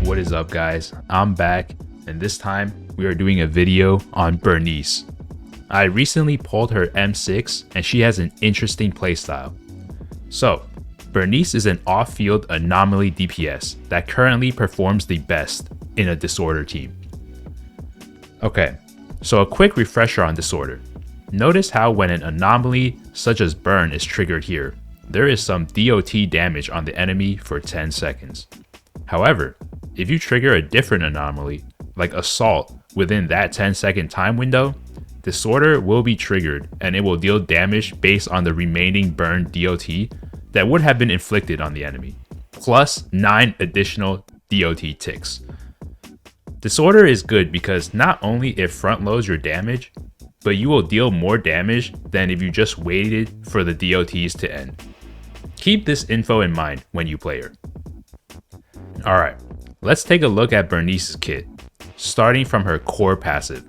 What is up, guys? I'm back, and this time we are doing a video on Burnice. I recently pulled her M6 and she has an interesting playstyle. So, Burnice is an off-field anomaly DPS that currently performs the best in a disorder team. Okay, so a quick refresher on disorder. Notice how when an anomaly such as burn is triggered here, there is some DOT damage on the enemy for 10 seconds. However, if you trigger a different anomaly, like assault, within that 10-second time window, disorder will be triggered and it will deal damage based on the remaining burn DOT that would have been inflicted on the enemy, plus 9 additional DOT ticks. Disorder is good because not only it front loads your damage, but you will deal more damage than if you just waited for the DOTs to end. Keep this info in mind when you play her. Alright, let's take a look at Burnice's kit, starting from her core passive.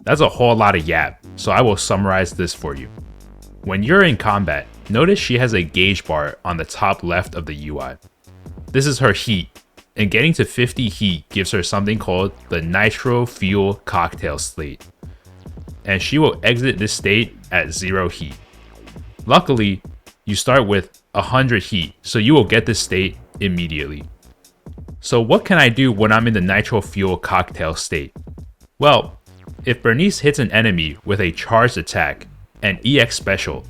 That's a whole lot of yap, so I will summarize this for you. When you're in combat, notice she has a gauge bar on the top left of the UI. This is her heat, and getting to 50 heat gives her something called the Nitro Fuel Cocktail state, and she will exit this state at 0 heat. Luckily, you start with 100 heat, so you will get this state immediately. So what can I do when I'm in the Nitro Fuel Cocktail state? Well, if Burnice hits an enemy with a charged attack, an EX special,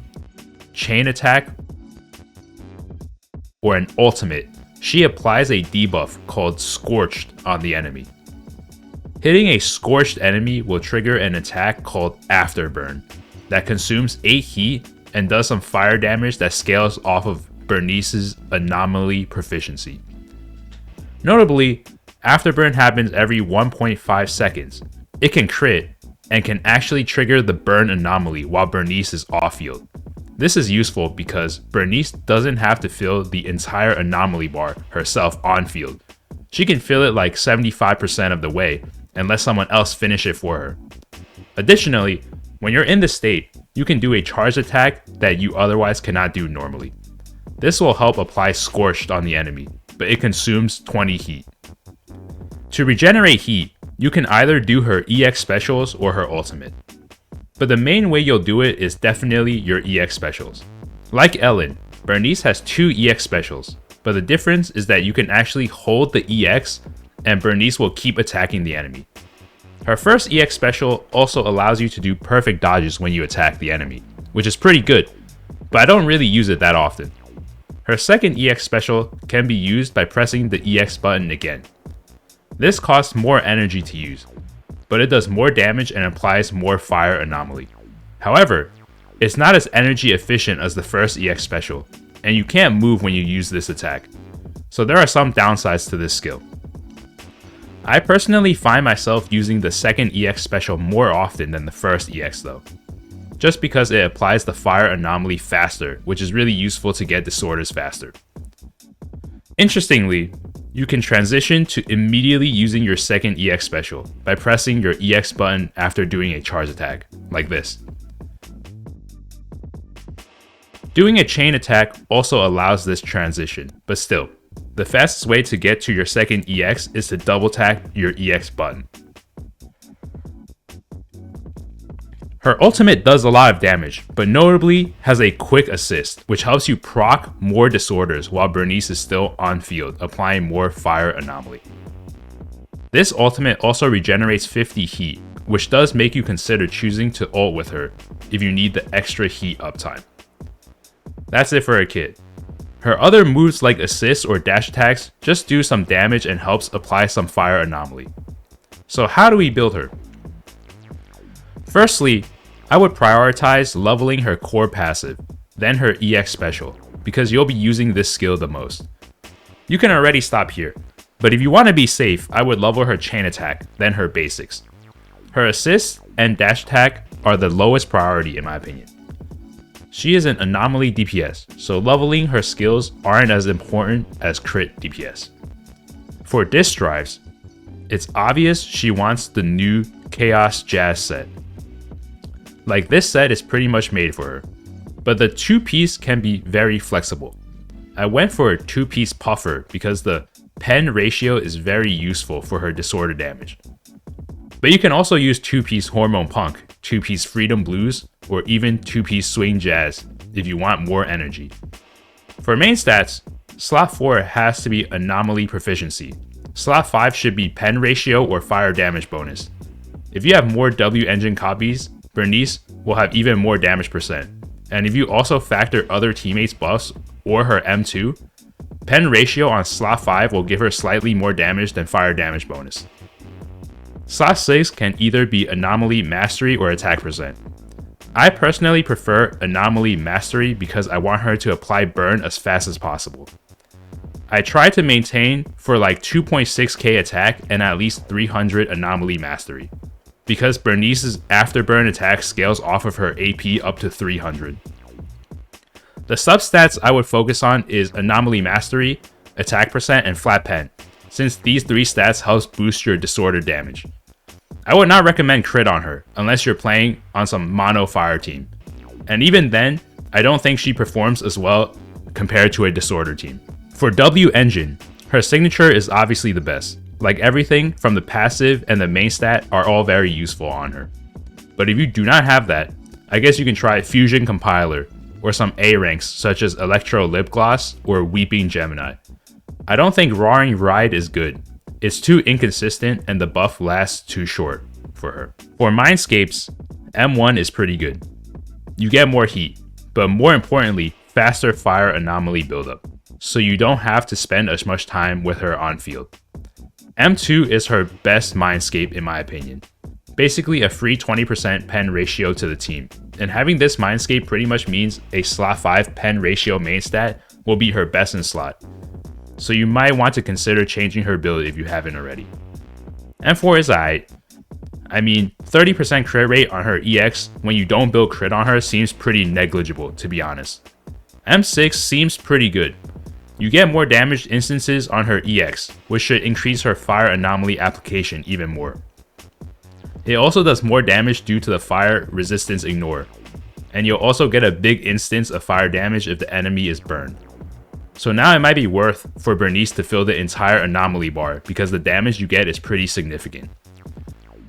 chain attack, or an ultimate, she applies a debuff called Scorched on the enemy. Hitting a scorched enemy will trigger an attack called Afterburn that consumes 8 heat and does some fire damage that scales off of Burnice's anomaly proficiency. Notably, Afterburn happens every 1.5 seconds. It can crit and can actually trigger the burn anomaly while Burnice is off-field. This is useful because Burnice doesn't have to fill the entire anomaly bar herself on-field. She can fill it like 75% of the way and let someone else finish it for her. Additionally, when you're in this state, you can do a charge attack that you otherwise cannot do normally. This will help apply Scorched on the enemy, but it consumes 20 heat. To regenerate heat, you can either do her EX specials or her ultimate. But the main way you'll do it is definitely your EX specials. Like Ellen, Burnice has 2 EX specials, but the difference is that you can actually hold the EX and Burnice will keep attacking the enemy. Her first EX special also allows you to do perfect dodges when you attack the enemy, which is pretty good, but I don't really use it that often. Her second EX special can be used by pressing the EX button again. This costs more energy to use, but it does more damage and applies more fire anomaly. However, it's not as energy efficient as the first EX special, and you can't move when you use this attack, so there are some downsides to this skill. I personally find myself using the second EX special more often than the first EX though, just because it applies the fire anomaly faster, which is really useful to get disorders faster. Interestingly, you can transition to immediately using your second EX special by pressing your EX button after doing a charge attack, like this. Doing a chain attack also allows this transition, but still, the fastest way to get to your second EX is to double tap your EX button. Her ultimate does a lot of damage, but notably has a quick assist, which helps you proc more disorders while Burnice is still on field, applying more fire anomaly. This ultimate also regenerates 50 heat, which does make you consider choosing to ult with her if you need the extra heat uptime. That's it for her kit. Her other moves like assists or dash attacks just do some damage and helps apply some fire anomaly. So how do we build her? Firstly, I would prioritize leveling her core passive, then her EX special, because you'll be using this skill the most. You can already stop here, but if you want to be safe, I would level her chain attack, then her basics. Her assist and dash attack are the lowest priority in my opinion. She is an anomaly DPS, so leveling her skills aren't as important as crit DPS. For disc drives, it's obvious she wants the new Chaos Jazz set. Like, this set is pretty much made for her, but the 2-piece can be very flexible. I went for a 2-piece puffer because the pen ratio is very useful for her disorder damage. But you can also use 2-piece Hormone Punk, 2-piece Freedom Blues, or even 2-piece Swing Jazz if you want more energy. For main stats, slot 4 has to be Anomaly Proficiency. Slot 5 should be pen ratio or fire damage bonus. If you have more W engine copies, Burnice will have even more damage percent. And if you also factor other teammates' buffs or her M2, pen ratio on slot 5 will give her slightly more damage than fire damage bonus. Slot 6 can either be Anomaly Mastery or Attack percent. I personally prefer Anomaly Mastery because I want her to apply burn as fast as possible. I try to maintain for like 2.6k attack and at least 300 Anomaly Mastery, because Burnice's Afterburn attack scales off of her AP up to 300. The substats I would focus on is Anomaly Mastery, Attack percent, and Flat Pen, since these 3 stats helps boost your disorder damage. I would not recommend crit on her unless you're playing on some mono fire team, and even then, I don't think she performs as well compared to a disorder team. For W engine, her signature is obviously the best. Like everything from the passive and the main stat are all very useful on her. But if you do not have that, I guess you can try Fusion Compiler or some A ranks such as Electro Lip Gloss or Weeping Gemini. I don't think Roaring Ride is good. It's too inconsistent and the buff lasts too short for her. For Mindscapes, M1 is pretty good. You get more heat, but more importantly, faster fire anomaly buildup, so you don't have to spend as much time with her on field. M2 is her best Mindscape in my opinion. Basically a free 20% pen ratio to the team, and having this Mindscape pretty much means a slot 5 pen ratio main stat will be her best in slot. So you might want to consider changing her build if you haven't already. M4 is alright. I mean, 30% crit rate on her EX when you don't build crit on her seems pretty negligible, to be honest. M6 seems pretty good. You get more damaged instances on her EX, which should increase her fire anomaly application even more. It also does more damage due to the fire resistance ignore, and you'll also get a big instance of fire damage if the enemy is burned. So now it might be worth for Burnice to fill the entire anomaly bar because the damage you get is pretty significant.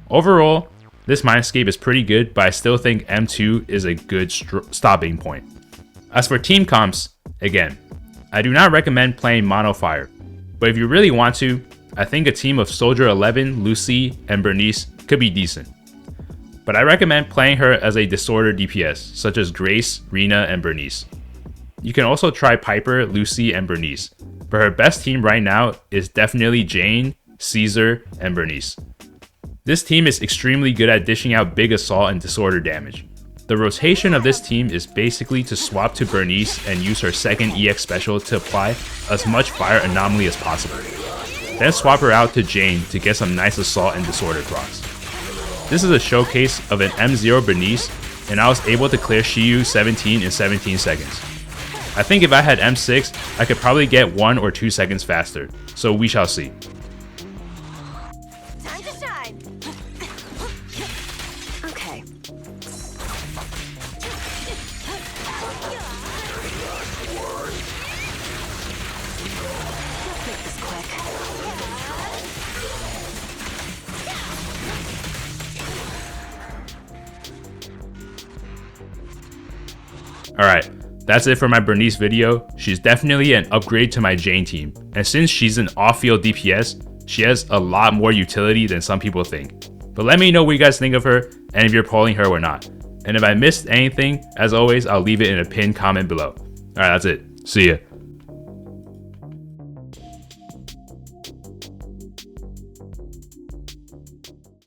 Overall, this Mindscape is pretty good, but I still think M2 is a good stopping point. As for team comps, again, I do not recommend playing mono fire, but if you really want to, I think a team of Soldier 11, Lucy, and Burnice could be decent. But I recommend playing her as a disorder DPS, such as Grace, Rena, and Burnice. You can also try Piper, Lucy, and Burnice, but her best team right now is definitely Jane, Caesar, and Burnice. This team is extremely good at dishing out big assault and disorder damage. The rotation of this team is basically to swap to Burnice and use her second EX special to apply as much fire anomaly as possible. Then swap her out to Jane to get some nice assault and disorder procs. This is a showcase of an M0 Burnice, and I was able to clear Shiyu 17 in 17 seconds. I think if I had M6, I could probably get 1 or 2 seconds faster, so we shall see. Time to shine. Okay. Let's make this quick. Alright, that's it for my Burnice video. She's definitely an upgrade to my Jane team, and since she's an off-field DPS, she has a lot more utility than some people think. But let me know what you guys think of her, and if you're polling her or not. And if I missed anything, as always, I'll leave it in a pinned comment below. Alright, that's it. See ya.